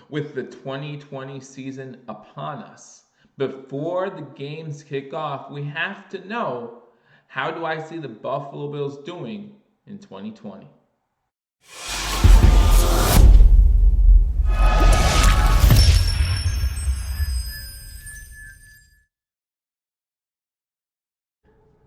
with the 2020 season upon us. Before the games kick off, we have to know, how do I see the Buffalo Bills doing in 2020?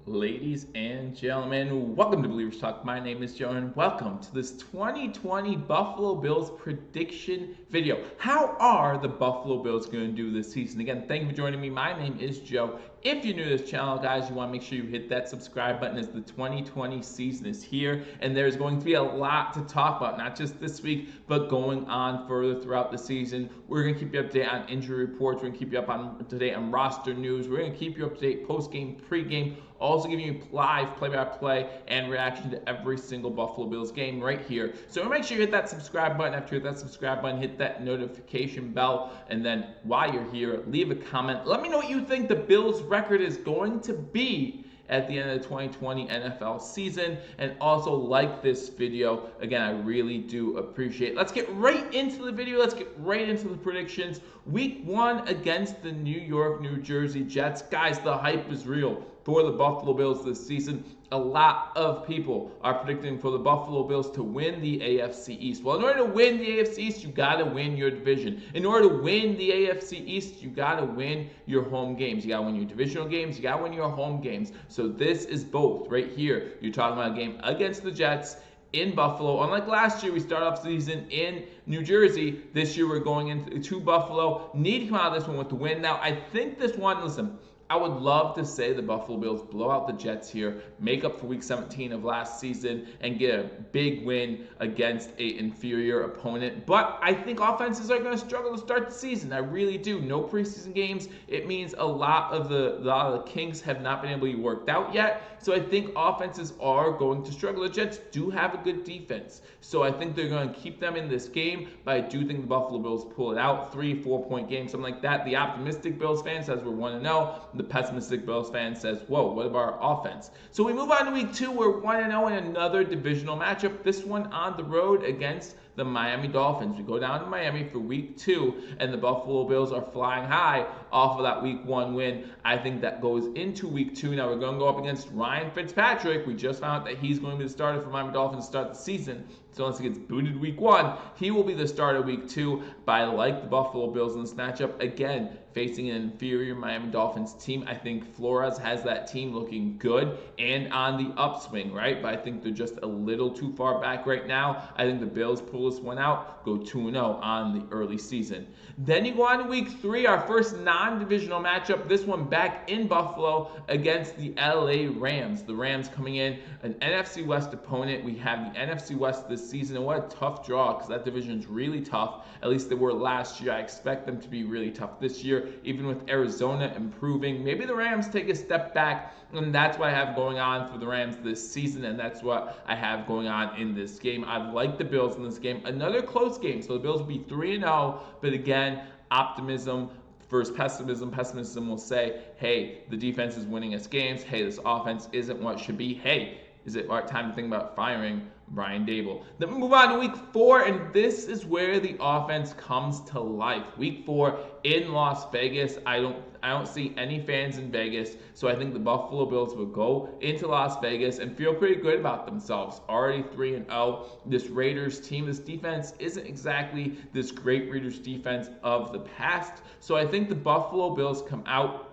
Ladies and gentlemen, welcome to Believers Talk. My name is Joe, and welcome to this 2020 Buffalo Bills prediction video. How are the Buffalo Bills going to do this season? Again, thank you for joining me. My name is Joe. If you're new to this channel, guys, you want to make sure you hit that subscribe button as the 2020 season is here, and there's going to be a lot to talk about, not just this week, but going on further throughout the season. We're going to keep you up to date on injury reports. We're going to keep you up to date on roster news. We're going to keep you up to date post-game, pre-game, also giving you live play-by-play and reaction to every single Buffalo Bills game right here. So make sure you hit that subscribe button. After you hit that subscribe button, hit that notification bell. And then while you're here, leave a comment. Let me know what you think the Bills' record is going to be at the end of the 2020 NFL season, and also like this video. Again, I really do appreciate it. Let's get right into the video. Let's get right into the predictions. Week 1 against the New York, New Jersey Jets. Guys, the hype is real for the Buffalo Bills this season. A lot of people are predicting for the Buffalo Bills to win the AFC East. Well, in order to win the AFC East, you got to win your division. In order to win the AFC East, you got to win your home games. You got to win your divisional games. You got to win your home games. So this is both right here. You're talking about a game against the Jets in Buffalo. Unlike last year, we start off the season in New Jersey. This year, we're going into Buffalo. Need to come out of this one with the win. Now, I think this one, listen, I would love to say the Buffalo Bills blow out the Jets here, make up for Week 17 of last season, and get a big win against an inferior opponent. But I think offenses are going to struggle to start the season. I really do. No preseason games. It means a lot of the kinks have not been able to be worked out yet. So I think offenses are going to struggle. The Jets do have a good defense. So I think they're going to keep them in this game, but I do think the Buffalo Bills pull it out. 3-4 point game, something like that. The optimistic Bills fan says we're 1-0. The pessimistic Bills fan says, whoa, what about our offense? So we move on to Week 2. We're 1-0 in another divisional matchup. This one on the road against the Miami Dolphins. We go down to Miami for Week 2, and the Buffalo Bills are flying high off of that Week 1 win. I think that goes into Week 2. Now we're going to go up against Ryan Fitzpatrick. We just found out that he's going to be the starter for Miami Dolphins to start the season. So unless he gets booted Week 1, he will be the starter Week 2. But I like the Buffalo Bills in this matchup. Again, facing an inferior Miami Dolphins team. I think Flores has that team looking good and on the upswing, right? But I think they're just a little too far back right now. I think the Bills pull this one out, go 2-0 on the early season. Then you go on to Week 3, our first non-divisional matchup. This one back in Buffalo against the LA Rams. The Rams coming in, an NFC West opponent. We have the NFC West this season, and what a tough draw, because that division is really tough. At least they were last year. I expect them to be really tough this year, even with Arizona improving. Maybe the Rams take a step back, and that's what I have going on for the Rams this season, and that's what I have going on in this game. I like the Bills in this game. Another close game, so the Bills will be 3-0, but again, optimism versus pessimism. Pessimism will say, hey, the defense is winning us games. Hey, this offense isn't what it should be. Hey, is it time to think about firing Brian Dable? Then we move on to Week 4, and this is where the offense comes to life. Week 4 in Las Vegas. I don't see any fans in Vegas, so I think the Buffalo Bills will go into Las Vegas and feel pretty good about themselves. Already 3-0. This Raiders team, this defense isn't exactly this great Raiders defense of the past, so I think the Buffalo Bills come out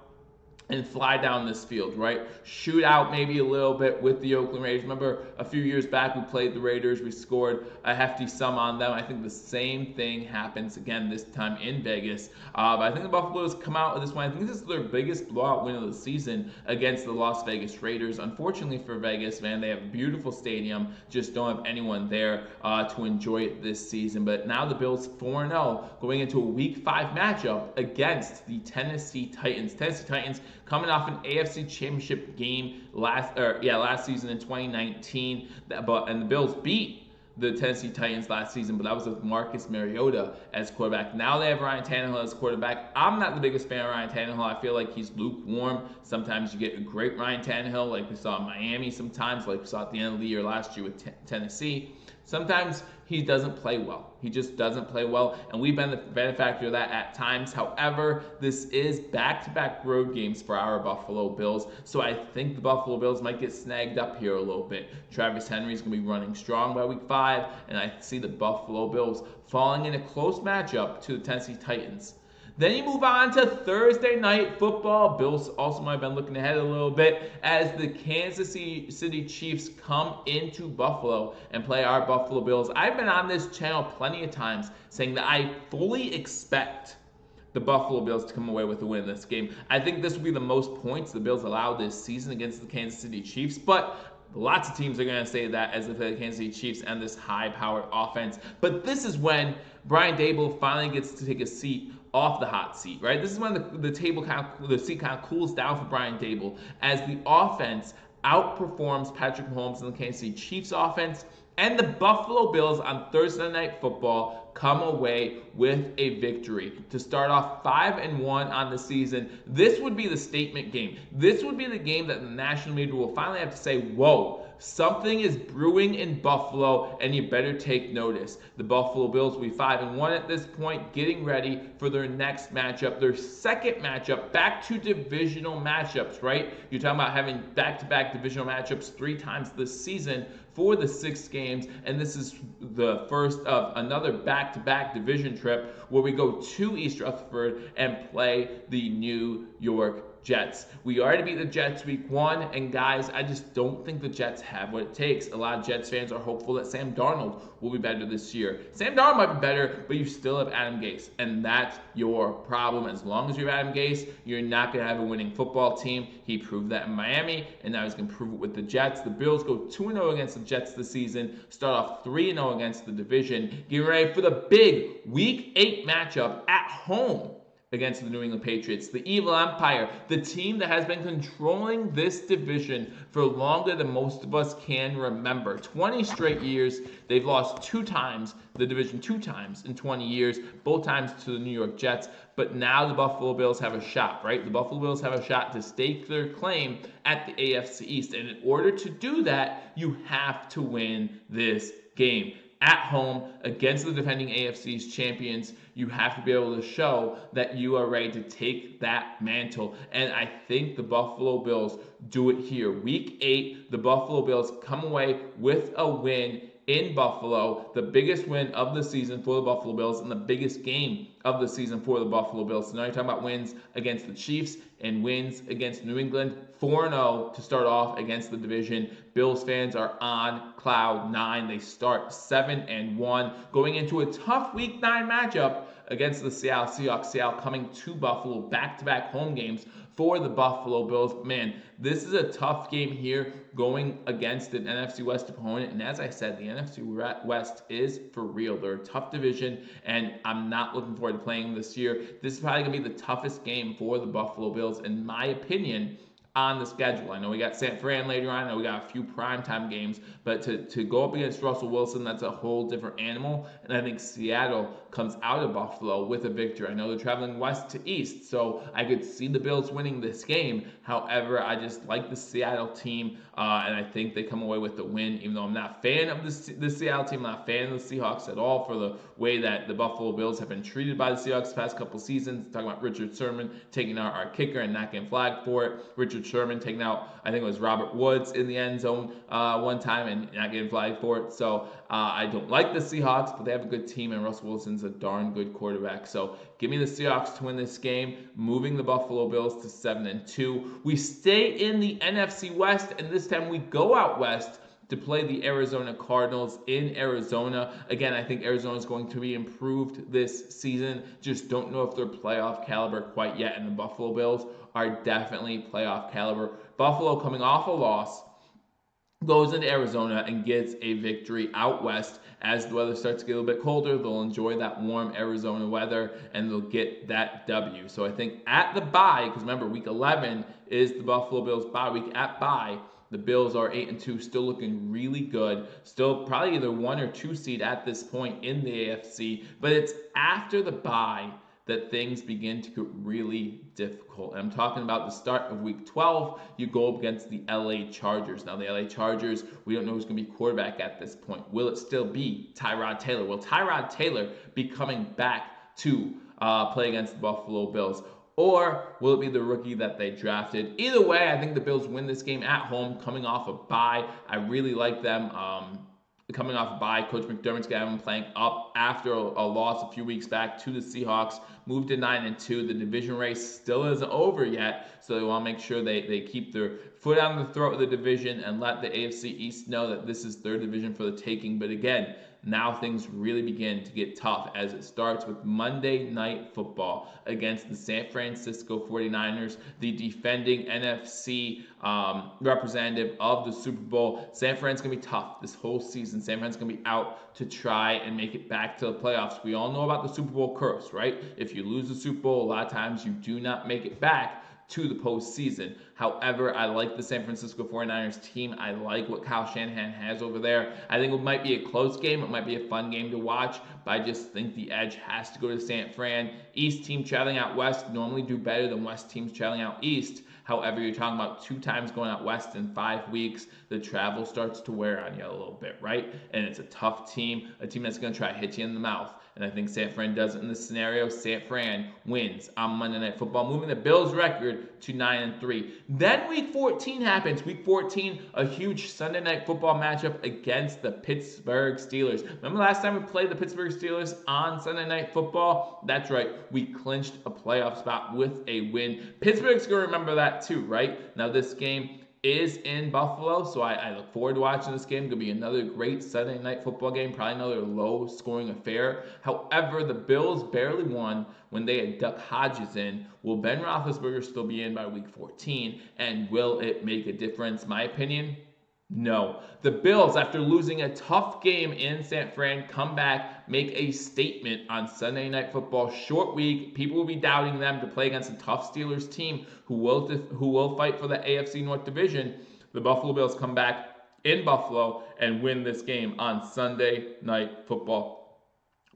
and fly down this field, right? Shoot out maybe a little bit with the Oakland Raiders. Remember, a few years back, we played the Raiders. We scored a hefty sum on them. I think the same thing happens again this time in Vegas. But I think the Buffalo Bills come out of this one. I think this is their biggest blowout win of the season against the Las Vegas Raiders. Unfortunately for Vegas, man, they have a beautiful stadium. Just don't have anyone there to enjoy it this season. But now the Bills 4-0 going into a Week 5 matchup against the Tennessee Titans. Tennessee Titans coming off an AFC Championship game last season in 2019, and the Bills beat the Tennessee Titans last season, but that was with Marcus Mariota as quarterback. Now they have Ryan Tannehill as quarterback. I'm not the biggest fan of Ryan Tannehill. I feel like he's lukewarm. Sometimes you get a great Ryan Tannehill, like we saw in Miami sometimes, like we saw at the end of the year last year with Tennessee. Sometimes he doesn't play well. He just doesn't play well, and we've been the benefactor of that at times. However, this is back-to-back road games for our Buffalo Bills, so I think the Buffalo Bills might get snagged up here a little bit. Travis Henry's going to be running strong by week 5, and I see the Buffalo Bills falling in a close matchup to the Tennessee Titans. Then you move on to Thursday night football. Bills also might have been looking ahead a little bit as the Kansas City Chiefs come into Buffalo and play our Buffalo Bills. I've been on this channel plenty of times saying that I fully expect the Buffalo Bills to come away with a win in this game. I think this will be the most points the Bills allowed this season against the Kansas City Chiefs, but lots of teams are going to say that as if the Kansas City Chiefs and this high-powered offense. But this is when Brian Daboll finally gets to take a seat off the hot seat, right? This is when the seat kind of cools down for Brian Daboll as the offense outperforms Patrick Mahomes and the Kansas City Chiefs offense, and the Buffalo Bills on Thursday Night Football come away with a victory to start off 5-1 on the season. This would be the statement game. This would be the game that the national media will finally have to say, whoa, something is brewing in Buffalo, and you better take notice. The Buffalo Bills will be 5-1 at this point, getting ready for their next matchup, their second matchup, back to divisional matchups, right? You're talking about having back-to-back divisional matchups 3 times this season for the 6 games, and this is the first of another back-to-back division trip where we go to East Rutherford and play the New York Jets. We already beat the Jets week 1, and guys, I just don't think the Jets have what it takes. A lot of Jets fans are hopeful that Sam Darnold will be better this year. Sam Darnold might be better, but you still have Adam Gase, and that's your problem. As long as you have Adam Gase, you're not going to have a winning football team. He proved that in Miami, and now he's going to prove it with the Jets. The Bills go 2-0 against the Jets this season, start off 3-0 against the division, getting ready for the big Week 8 matchup at home against the New England Patriots, the Evil Empire, the team that has been controlling this division for longer than most of us can remember. 20 straight years. They've lost 2 times, the division 2 times in 20 years, both times to the New York Jets. But now the Buffalo Bills have a shot, right? The Buffalo Bills have a shot to stake their claim at the AFC East. And in order to do that, you have to win this game. At home against the defending AFC's champions, you have to be able to show that you are ready to take that mantle. And I think the Buffalo Bills do it here. Week 8, the Buffalo Bills come away with a win in Buffalo, the biggest win of the season for the Buffalo Bills and the biggest game of the season for the Buffalo Bills. So now you're talking about wins against the Chiefs and wins against New England. 4-0 to start off against the division. Bills fans are on cloud 9. They start 7-1, going into a tough Week 9 matchup against the Seattle Seahawks. Seattle coming to Buffalo, back-to-back home games for the Buffalo Bills. Man, this is a tough game here going against an NFC West opponent. And as I said, the NFC West is for real. They're a tough division, and I'm not looking forward to playing them this year. This is probably going to be the toughest game for the Buffalo Bills, in my opinion, on the schedule. I know we got San Fran later on. I know we got a few primetime games, but to go up against Russell Wilson, that's a whole different animal. And I think Seattle comes out of Buffalo with a victory. I know they're traveling west to east, so I could see the Bills winning this game. However, I just like the Seattle team, and I think they come away with the win, even though I'm not a fan of the Seattle team. I'm not a fan of the Seahawks at all for the way that the Buffalo Bills have been treated by the Seahawks the past couple seasons. Talking about Richard Sherman taking out our kicker and not getting flagged for it. Richard Sherman taking out, I think it was Robert Woods in the end zone one time and not getting flagged for it. So I don't like the Seahawks, but they have a good team, and Russell Wilson's a darn good quarterback. So give me the Seahawks to win this game, moving the Buffalo Bills to 7-2. We stay in the NFC West, and this time we go out west to play the Arizona Cardinals in Arizona. Again, I think Arizona is going to be improved this season. Just don't know if they're playoff caliber quite yet, and the Buffalo Bills are definitely playoff caliber. Buffalo, coming off a loss, goes into Arizona and gets a victory out west. As the weather starts to get a little bit colder, they'll enjoy that warm Arizona weather, and they'll get that W. So I think at the bye, because remember, Week 11 is the Buffalo Bills bye week. At bye, the Bills are 8-2, still looking really good. Still probably either 1 or 2 seed at this point in the AFC. But it's after the bye that things begin to get really difficult. And I'm talking about the start of week 12. You go up against the LA Chargers. Now, the LA Chargers, we don't know who's going to be quarterback at this point. Will it still be Tyrod Taylor? Will Tyrod Taylor be coming back to play against the Buffalo Bills? Or will it be the rookie that they drafted? Either way, I think the Bills win this game at home, coming off a bye. I really like them. Coming off a bye, Coach McDermott's got them playing up after a loss a few weeks back to the Seahawks. Moved to 9-2. The division race still isn't over yet, so they want to make sure they keep their foot on the throat of the division and let the AFC East know that this is their division for the taking. But again, now things really begin to get tough as it starts with Monday Night Football against the San Francisco 49ers, the defending NFC representative of the Super Bowl. San Fran's going to be tough this whole season. San Fran's going to be out to try and make it back to the playoffs. We all know about the Super Bowl curse, right? If you lose the Super Bowl, a lot of times you do not make it back to the postseason. However, I like the San Francisco 49ers team. I like what Kyle Shanahan has over there. I think it might be a close game. It might be a fun game to watch, but I just think the edge has to go to San Fran. East team traveling out west normally do better than West teams traveling out east. However, you're talking about 2 times going out west in 5 weeks. The travel starts to wear on you a little bit, right? And it's a tough team, a team that's going to try to hit you in the mouth. And I think San Fran does it in this scenario. San Fran wins on Monday Night Football, moving the Bills' record to 9-3. Then Week 14 happens. Week 14, a huge Sunday Night Football matchup against the Pittsburgh Steelers. Remember last time we played the Pittsburgh Steelers on Sunday Night Football? That's right. We clinched a playoff spot with a win. Pittsburgh's going to remember that too, right? Now this game is in Buffalo, so I look forward to watching this game. It's going to be another great Sunday Night Football game, probably another low-scoring affair. However, the Bills barely won when they had Duck Hodges in. Will Ben Roethlisberger still be in by Week 14, and will it make a difference? My opinion, no. The Bills, after losing a tough game in San Fran, come back, make a statement on Sunday Night Football. Short week. People will be doubting them to play against a tough Steelers team who will fight for the AFC North Division. The Buffalo Bills come back in Buffalo and win this game on Sunday Night Football.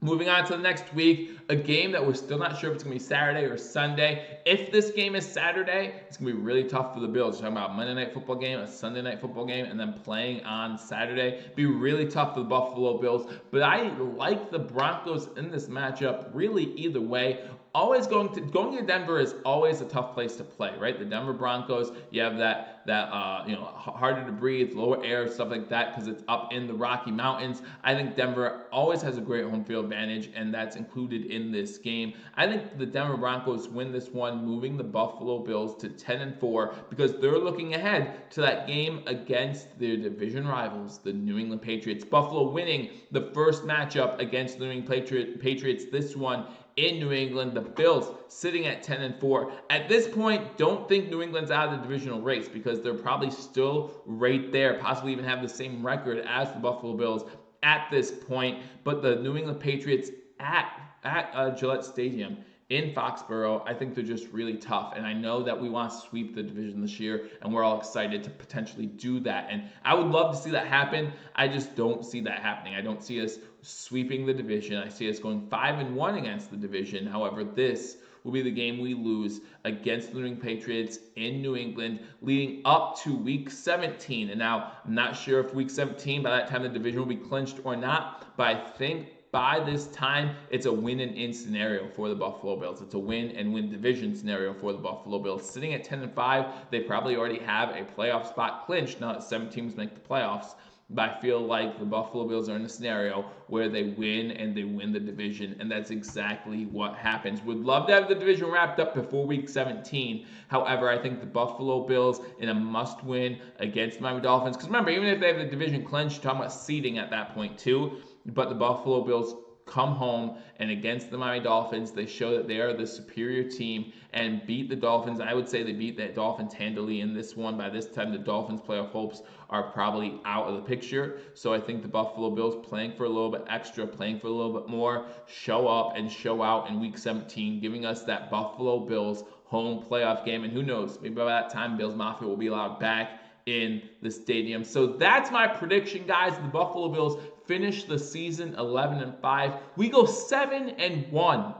Moving on to the next week, a game that we're still not sure if it's going to be Saturday or Sunday. If this game is Saturday, it's going to be really tough for the Bills. We're talking about a Monday Night Football game, a Sunday Night Football game, and then playing on Saturday. It'd be really tough for the Buffalo Bills. But I like the Broncos in this matchup really either way. Always going to Denver is always a tough place to play, right? The Denver Broncos, you have that harder to breathe, lower air, stuff like that, because it's up in the Rocky Mountains. I think Denver always has a great home field advantage, and that's included in this game. I think the Denver Broncos win this one, moving the Buffalo Bills to 10-4, because they're looking ahead to that game against their division rivals, the New England Patriots. Buffalo winning the first matchup against the New England Patriots, this one in New England. The Bills sitting at 10-4. At this point, don't think New England's out of the divisional race, because they're probably still right there, possibly even have the same record as the Buffalo Bills at this point. But the New England Patriots at Gillette Stadium in Foxborough, I think they're just really tough. And I know that we want to sweep the division this year, and we're all excited to potentially do that. And I would love to see that happen. I just don't see that happening. I don't see us sweeping the division. I see us going 5-1 against the division. However, this will be the game we lose against the New England Patriots in New England leading up to Week 17. And now, I'm not sure if Week 17, by that time the division will be clinched or not, but I think by this time, it's a win-and-in scenario for the Buffalo Bills. It's a win-and-win division scenario for the Buffalo Bills. Sitting at 10-5, they probably already have a playoff spot clinched now that 7 teams make the playoffs. But I feel like the Buffalo Bills are in a scenario where they win and they win the division, and that's exactly what happens. Would love to have the division wrapped up before Week 17. However, I think the Buffalo Bills in a must-win against the Miami Dolphins, because remember, even if they have the division clinched, you're talking about seeding at that point too. But the Buffalo Bills come home, and against the Miami Dolphins, they show that they are the superior team and beat the Dolphins. I would say they beat the Dolphins handily in this one. By this time, the Dolphins' playoff hopes are probably out of the picture. So I think the Buffalo Bills, playing for a little bit extra, playing for a little bit more, show up and show out in Week 17, giving us that Buffalo Bills home playoff game. And who knows, maybe by that time, Bills Mafia will be allowed back in the stadium. So that's my prediction, guys. The Buffalo Bills finish the season 11-5. We go 7-1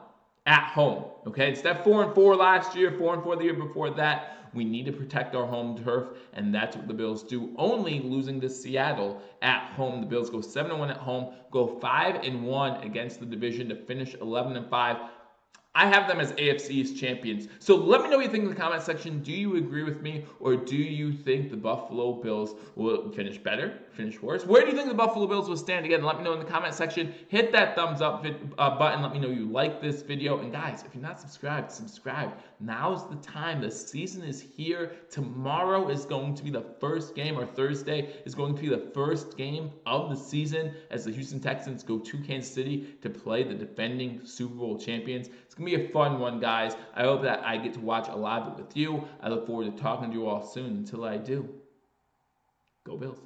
at home. Okay, it's that 4-4 last year, 4-4 the year before that. We need to protect our home turf, and that's what the Bills do. Only losing to Seattle at home. The Bills go 7-1 at home, go 5-1 against the division to finish 11-5. I have them as AFC East champions. So let me know what you think in the comment section. Do you agree with me, or do you think the Buffalo Bills will finish better, finish worse? Where do you think the Buffalo Bills will stand again? Let me know in the comment section. Hit that thumbs up button. Let me know you like this video. And guys, if you're not subscribed, subscribe. Now's the time. The season is here. Tomorrow is going to be the first game, or Thursday is going to be the first game of the season as the Houston Texans go to Kansas City to play the defending Super Bowl champions. It's going to be a fun one, guys. I hope that I get to watch a lot of it with you. I look forward to talking to you all soon. Until I do, go Bills.